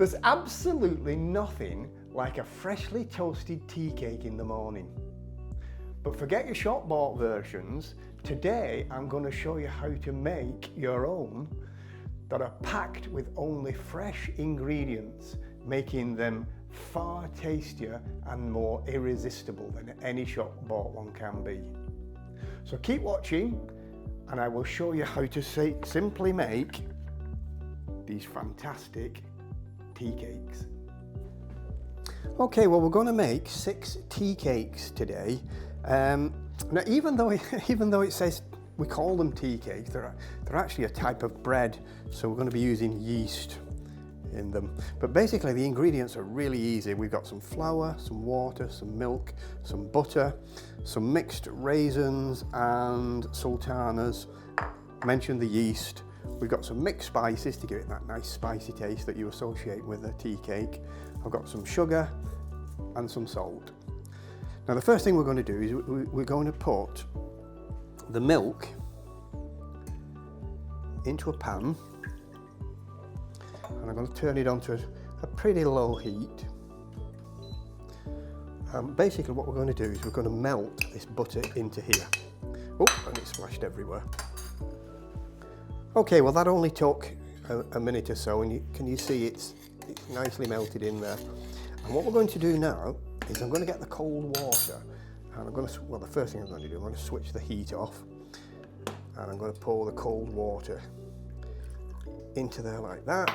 There's absolutely nothing like a freshly toasted tea cake in the morning. But forget your shop-bought versions. Today I'm going to show you how to make your own that are packed with only fresh ingredients, making them far tastier and more irresistible than any shop-bought one can be. So keep watching and I will show you how to simply make these fantastic tea cakes. Okay, well, we're going to make 6 tea cakes today. Now, even though it says we call them tea cakes, they're actually a type of bread, so we're going to be using yeast in them. But basically the ingredients are really easy. We've got some flour, some water, some milk, some butter, some mixed raisins and sultanas. Mentioned the yeast. We've got some mixed spices to give it that nice spicy taste that you associate with a tea cake. I've got some sugar and some salt. Now the first thing we're going to do is we're going to put the milk into a pan, and I'm going to turn it onto a pretty low heat. Basically what we're going to do is we're going to melt this butter into here. Oh, and it splashed everywhere. Okay, well that only took a minute or so, and can you see it's nicely melted in there. And what we're going to do now is I'm going to get the cold water, and I'm going to, well, the first thing I'm going to do, I'm going to switch the heat off, and I'm going to pour the cold water into there like that,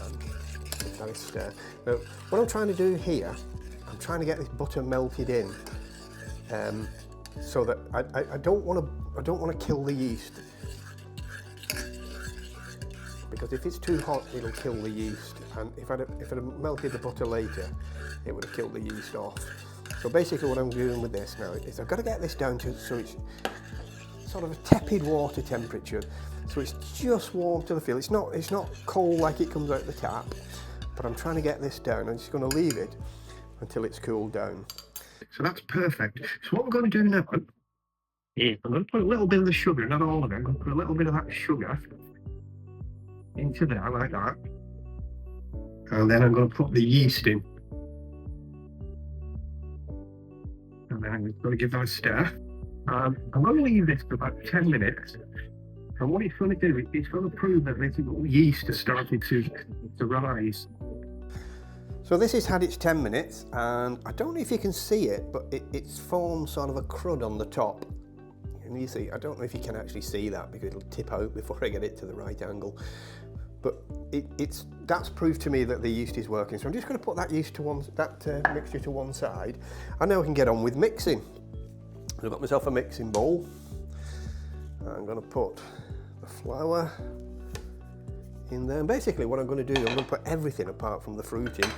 and give that a stir. Now, what I'm trying to do here, I'm trying to get this butter melted in, so that I don't want to kill the yeast, because if it's too hot it'll kill the yeast, and if I'd melted the butter later it would have killed the yeast off. So basically what I'm doing with this now is I've got to get this down to so it's sort of a tepid water temperature, so it's just warm to the feel. It's not cold like it comes out the tap, but I'm trying to get this down. I'm just going to leave it until it's cooled down. So that's perfect. So what we're going to do now is I'm going to put a little bit of the sugar, not all of it, I'm going to put a little bit of that sugar into there like that, and then I'm going to put the yeast in, and then I'm going to give that a stir. I'm going to leave this for about 10 minutes, and what it's going to do is it's going to prove that this yeast has started to rise. So this has had its 10 minutes, and I don't know if you can see it, but it's formed sort of a crud on the top. And you see, I don't know if you can actually see that because it'll tip out before I get it to the right angle. But that's proof to me that the yeast is working. So I'm just going to put that mixture to one side, and now we can get on with mixing. I've got myself a mixing bowl. I'm going to put the flour in there. And basically what I'm going to do, I'm going to put everything apart from the fruit in.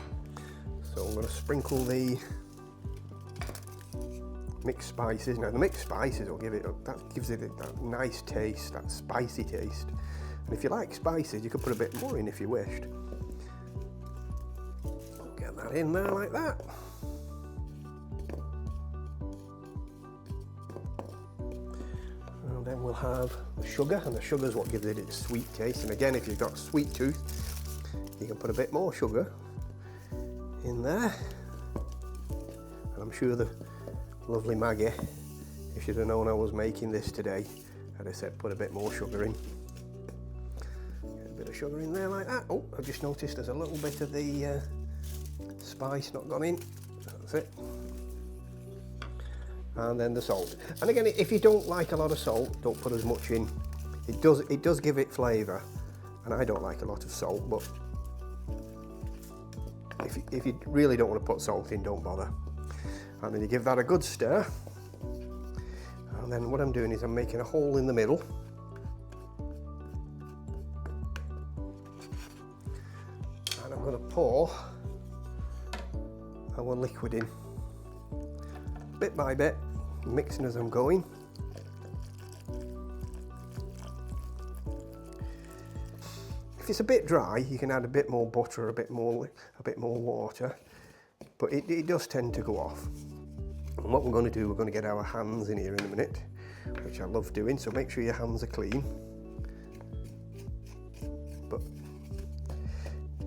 So I'm going to sprinkle the mixed spices. Now the mixed spices will gives it that nice taste, that spicy taste. And if you like spices, you could put a bit more in if you wished. Get that in there like that. And then we'll have the sugar, and the sugar is what gives it its sweet taste. And again, if you've got a sweet tooth, you can put a bit more sugar in there. And I'm sure the lovely Maggie, if she'd have known I was making this today, I'd have said put a bit more sugar in. Get a bit of sugar in there like that. Oh, I've just noticed there's a little bit of the spice not gone in. That's it. And then the salt. And again, if you don't like a lot of salt, don't put as much in. It does give it flavour, and I don't like a lot of salt, but if you really don't want to put salt in, don't bother. And then you give that a good stir, and then what I'm doing is I'm making a hole in the middle, and I'm going to pour our liquid in bit by bit, mixing as I'm going. If it's a bit dry, you can add a bit more butter, a bit more water, but it does tend to go off. And what we're going to do, we're going to get our hands in here in a minute, which I love doing, so make sure your hands are clean. But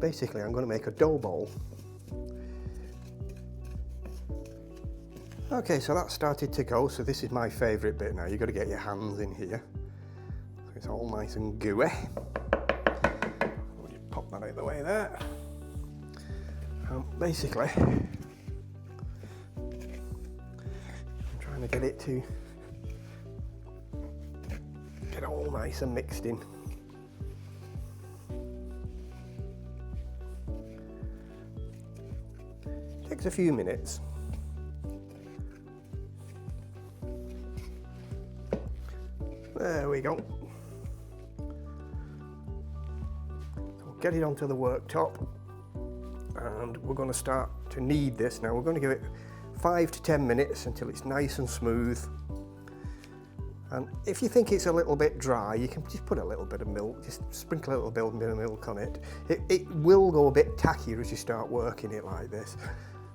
basically I'm going to make a dough ball. Okay, so that started to go, so this is my favourite bit now. You've got to get your hands in here. So it's all nice and gooey. We'll just pop that out of the way there. Basically, I'm trying to get it to get all nice and mixed in. Takes a few minutes. There we go. So get it onto the worktop, and we're going to start to knead this now. We're going to give it 5 to 10 minutes until it's nice and smooth. And if you think it's a little bit dry, you can just put a little bit of milk, just sprinkle a little bit of milk on it. It will go a bit tackier as you start working it like this.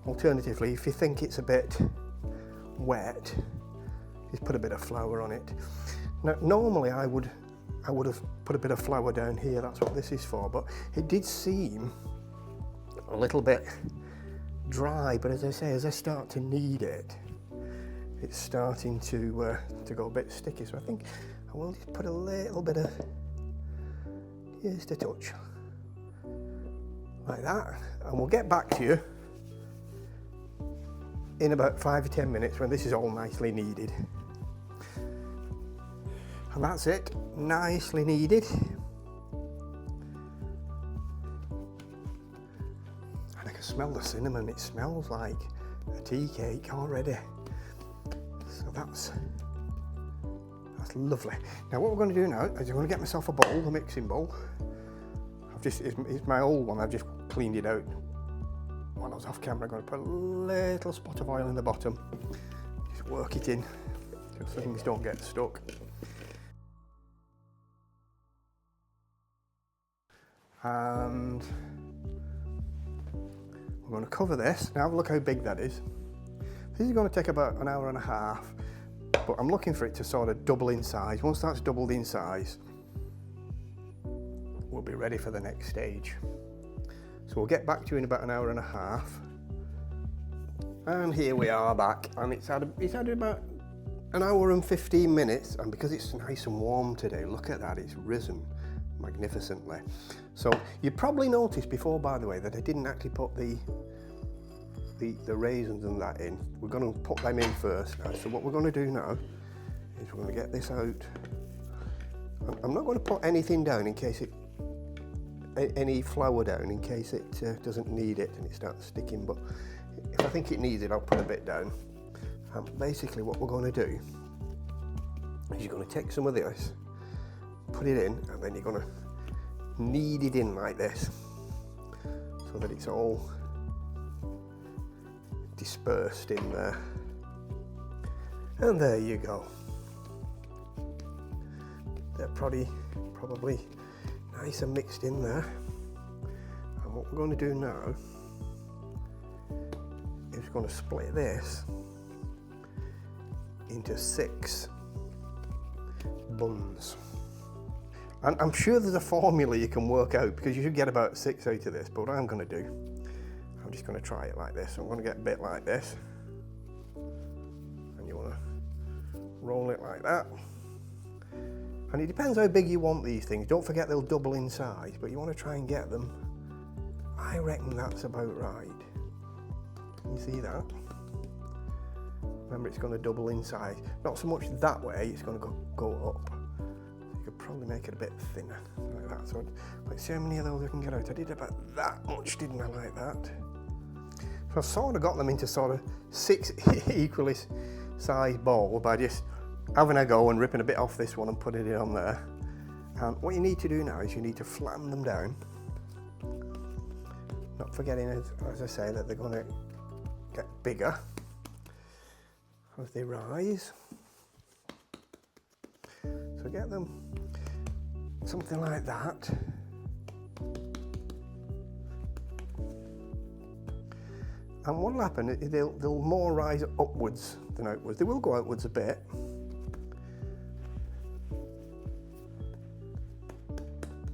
Alternatively, if you think it's a bit wet, just put a bit of flour on it. Now, normally I would have put a bit of flour down here, that's what this is for, but it did seem a little bit dry, but as I say, as I start to knead it, it's starting to go a bit sticky, so I think I will just put a little bit of, just a touch, like that, and we'll get back to you in about 5 or 10 minutes when this is all nicely kneaded. And that's it, nicely kneaded. And I can smell the cinnamon, it smells like a tea cake already. So that's lovely. Now what we're going to do now is I'm going to get myself a bowl, a mixing bowl. It's my old one, I've just cleaned it out. While I was off camera, I'm going to put a little spot of oil in the bottom. Just work it in, just so things don't get stuck. And we're going to cover this. Now have a look how big that is. This is going to take about an hour and a half, but I'm looking for it to sort of double in size. Once that's doubled in size, we'll be ready for the next stage. So we'll get back to you in about an hour and a half. And here we are back, and it's had about an hour and 15 minutes, and because it's nice and warm today, look at that, it's risen magnificently. So you probably noticed before, by the way, that I didn't actually put the raisins and that in. We're going to put them in first. So what we're going to do now is we're going to get this out. I'm not going to put anything down in case any flour down in case it doesn't need it and it starts sticking, but if I think it needs it, I'll put a bit down. Basically what we're going to do is you're going to take some of this, put it in, and then you're going to knead it in like this so that it's all dispersed in there. And there you go. They're probably nice and mixed in there. And what we're going to do now is we're going to split this into 6 buns. And I'm sure there's a formula you can work out, because you should get about 6 out of this, but what I'm going to do, I'm just going to try it like this. I'm going to get a bit like this, and you want to roll it like that. And it depends how big you want these things. Don't forget they'll double in size, but you want to try and get them, I reckon that's about right. Can you see that? Remember, it's going to double in size. Not so much that way, it's going to go up. You could probably make it a bit thinner, like that. So let's see how many of those I can get out. I did about that much, didn't I, like that? So I sort of got them into sort of 6 equally sized bowls by just having a go and ripping a bit off this one and putting it on there. And what you need to do now is you need to flatten them down. Not forgetting, as I say, that they're going to get bigger as they rise. So get them something like that. And what will happen is they'll more rise upwards than outwards. They will go outwards a bit.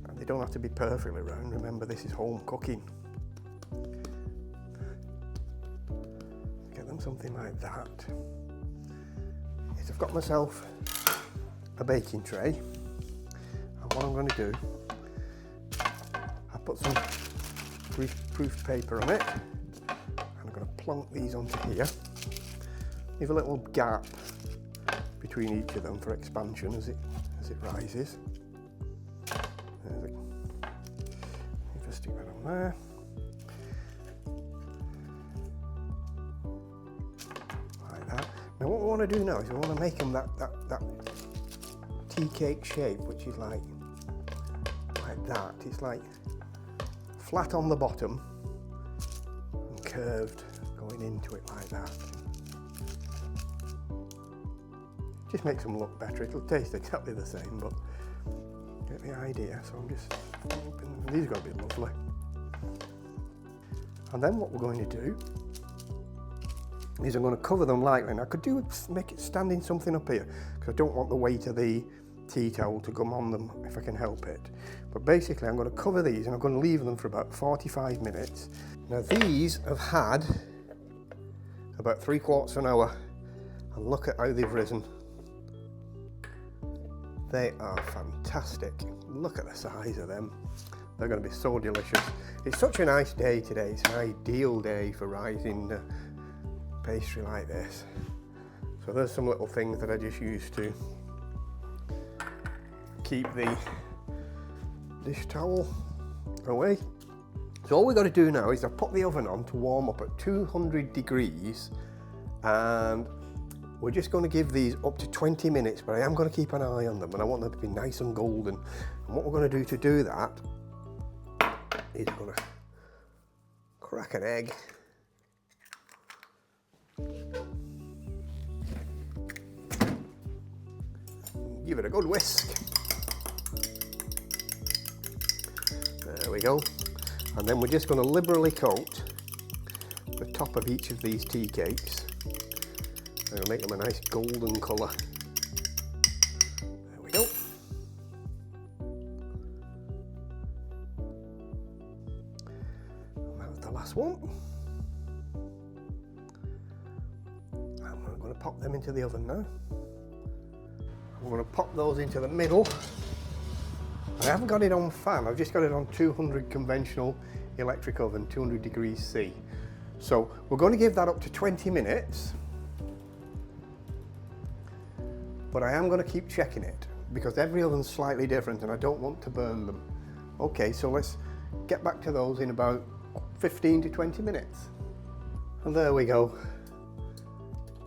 And they don't have to be perfectly round. Remember, this is home cooking. Get them something like that. Yes, I've got myself a baking tray, and what I'm going to do, I put some grease-proof paper on it, and I'm going to plonk these onto here. Leave a little gap between each of them for expansion as it rises. There's it. Just stick that on there. Like that. Now what we want to do now is we want to make them that tea cake shape, which is like that. It's like flat on the bottom and curved going into it like that. Just makes them look better. It'll taste exactly the same, but get the idea. So I'm just hoping these are going to be lovely. And then what we're going to do is I'm going to cover them lightly. And I could make it standing something up here because I don't want the weight of the tea towel to come on them if I can help it. But basically I'm going to cover these and I'm going to leave them for about 45 minutes. Now these have had about 3/4 of an hour, and look at how they've risen. They are fantastic. Look at the size of them. They're going to be so delicious. It's such a nice day today. It's an ideal day for rising pastry like this. So there's some little things that I just used to keep the dish towel away. So all we've got to do now is I've put the oven on to warm up at 200 degrees, and we're just going to give these up to 20 minutes, but I am going to keep an eye on them and I want them to be nice and golden. And what we're going to do that is we're going to crack an egg. Give it a good whisk. There we go. And then we're just going to liberally coat the top of each of these tea cakes. I'm going to make them a nice golden colour. There we go. And that was the last one. And we're going to pop them into the oven now. I'm going to pop those into the middle. I haven't got it on fan, I've just got it on 200 conventional electric oven, 200 degrees C. So we're going to give that up to 20 minutes. But I am going to keep checking it because every oven's slightly different and I don't want to burn them. Okay, so let's get back to those in about 15 to 20 minutes. And there we go.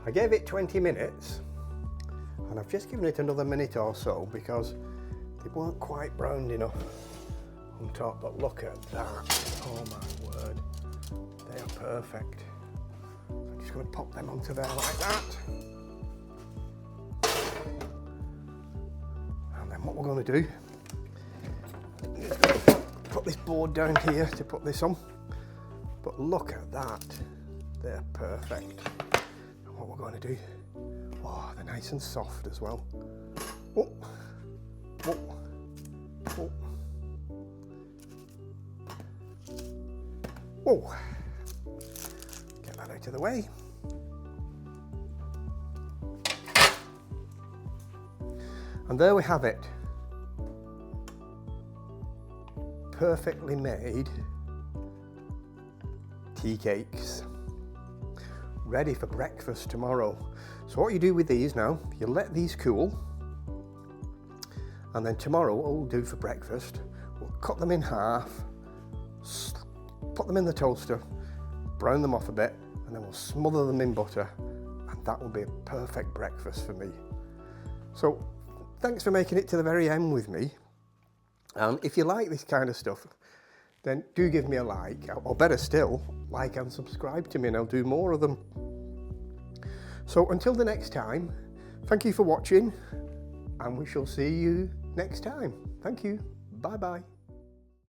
I gave it 20 minutes and I've just given it another minute or so because they weren't quite browned enough on top, but look at that. Oh my word, they are perfect. So I'm just going to pop them onto there like that. What we're going to do is put this board down here to put this on, but look at that, they're perfect. And what we're going to do, oh, they're nice and soft as well. Oh, oh, oh. Oh, get that out of the way. And there we have it. Perfectly made tea cakes. Ready for breakfast tomorrow. So what you do with these now, you let these cool. And then tomorrow, what we'll do for breakfast, we'll cut them in half, put them in the toaster, brown them off a bit, and then we'll smother them in butter. And that will be a perfect breakfast for me. So, thanks for making it to the very end with me. If you like this kind of stuff, then do give me a like, or better still, like and subscribe to me and I'll do more of them. So until the next time, thank you for watching and we shall see you next time. Thank you. Bye bye.